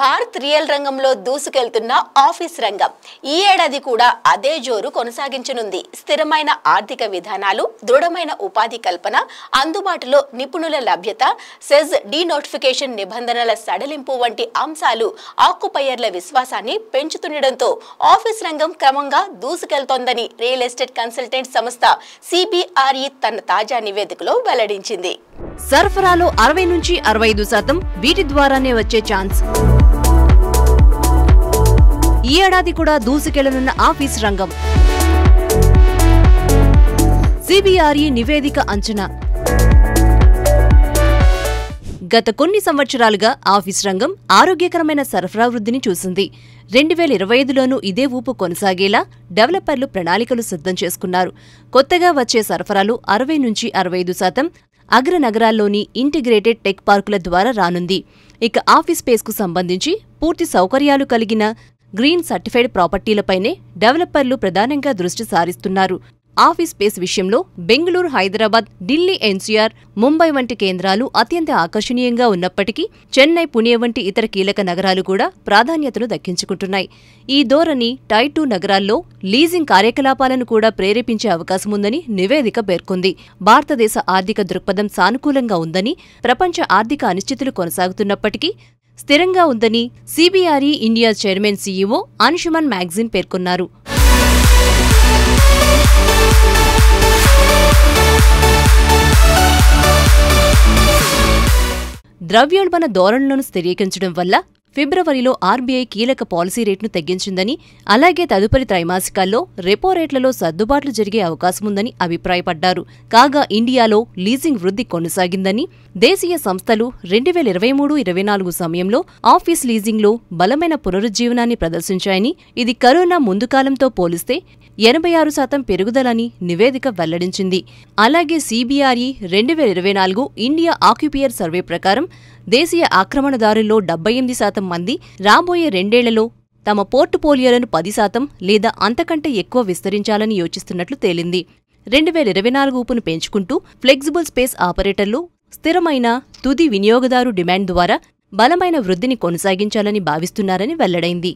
Bharat real రంగంలో దూసుకెళ్తున్న office రంగం ఈ ఏడాది కూడా అదే జోరు కొనసాగించనుంది. స్థిరమైన ఆర్థిక విధానాలు, దృఢమైన ఉపాధి కల్పన, అందుబాటులో నిపుణుల లభ్యత, సెజ్ డీనోటిఫికేషన్ నిబంధనల సడలింపు వంటి అంశాలు ఆక్యుపైయర్ల విశ్వాసాన్ని పెంచుతుండటంతో ఆఫీస్ రంగం క్రమంగా దూసుకెళ్తోందని రియల్ ఎస్టేట్ కన్సల్టెంట్ సంస్థ CBRE తన తాజా నివేదికలో వెల్లడించింది. సరఫరాలో 60 నుంచి 65% వీటి ద్వారానే వచ్చే ఛాన్స్. ఈ ఏడాది కూడా దూసుకెళ్లనున్న ఆఫీస్ రంగం. CBRE నివేదిక అంచనా. గత కొన్ని సంవత్సరాలుగా ఆఫీస్ రంగం ఆరోగ్యకరమైన సరఫరా వృద్ధిని చూసింది. 2025లోనూ ఇదే ఊపు కొనసాగేలా డెవలపర్లు ప్రణాళికలు సిద్ధం చేసుకున్నారు. కొత్తగా వచ్చే సరఫరాలు 60 నుంచి 65% అగ్ర నగరాల్లోని ఇంటిగ్రేటెడ్ టెక్ పార్కుల ద్వారా రానుంది. ఇక ఆఫీస్ స్పేస్కు సంబంధించి పూర్తి సౌకర్యాలు కలిగిన గ్రీన్ సర్టిఫైడ్ ప్రాపర్టీలపైనే డెవలపర్లు ప్రధానంగా దృష్టి సారిస్తున్నారు. ఆఫీస్ స్పేస్ విషయంలో బెంగళూరు, హైదరాబాద్, ఢిల్లీ, NCR, ముంబై వంటి కేంద్రాలు అత్యంత ఆకర్షణీయంగా ఉన్నప్పటికీ చెన్నై, పుణె వంటి ఇతర కీలక నగరాలు కూడా ప్రాధాన్యతను దక్కించుకుంటున్నాయి. ఈ ధోరణి టైర్ 2 నగరాల్లో లీజింగ్ కార్యకలాపాలను కూడా ప్రేరేపించే అవకాశముందని నివేదిక పేర్కొంది. భారతదేశ ఆర్థిక దృక్పథం సానుకూలంగా ఉందని, ప్రపంచ ఆర్థిక అనిశ్చితులు కొనసాగుతున్నప్పటికీ స్థిరంగా ఉందని CBRE India chairman CEO Anshuman magazine పేర్కొన్నారు. ద్రవ్యోల్బణ ధోరణులను స్థిరీకరించడం వల్ల ఫిబ్రవరిలో RBI కీలక పాలసీ రేటును తగ్గించిందని, అలాగే తదుపరి త్రైమాసికాల్లో రెపో రేట్లలో సర్దుబాట్లు జరిగే అవకాశముందని అభిప్రాయపడ్డారు. కాగా ఇండియాలో లీజింగ్ వృద్ధి కొనసాగిందని, దేశీయ సంస్థలు 2023-24 సమయంలో ఆఫీస్ లీజింగ్లో బలమైన పునరుజ్జీవనాన్ని ప్రదర్శించాయని, ఇది కరోనా ముందు కాలంతో పోలిస్తే 86% పెరుగుదలని నివేదిక వెల్లడించింది. అలాగే CBRE 2024 ఇండియా ఆక్యుపియర్ సర్వే ప్రకారం దేశీయ ఆక్రమణదారుల్లో 78% మంది రాబోయే 2 ఏళ్లలో తమ పోర్టుపోలియోలను 10% లేదా అంతకంటే ఎక్కువ విస్తరించాలని యోచిస్తున్నట్లు తేలింది. 2024 ఊపును పెంచుకుంటూ ఫ్లెక్సిబుల్ స్పేస్ ఆపరేటర్లు స్థిరమైన తుది వినియోగదారు డిమాండ్ ద్వారా బలమైన వృద్ధిని కొనసాగించాలని భావిస్తున్నారని వెల్లడైంది.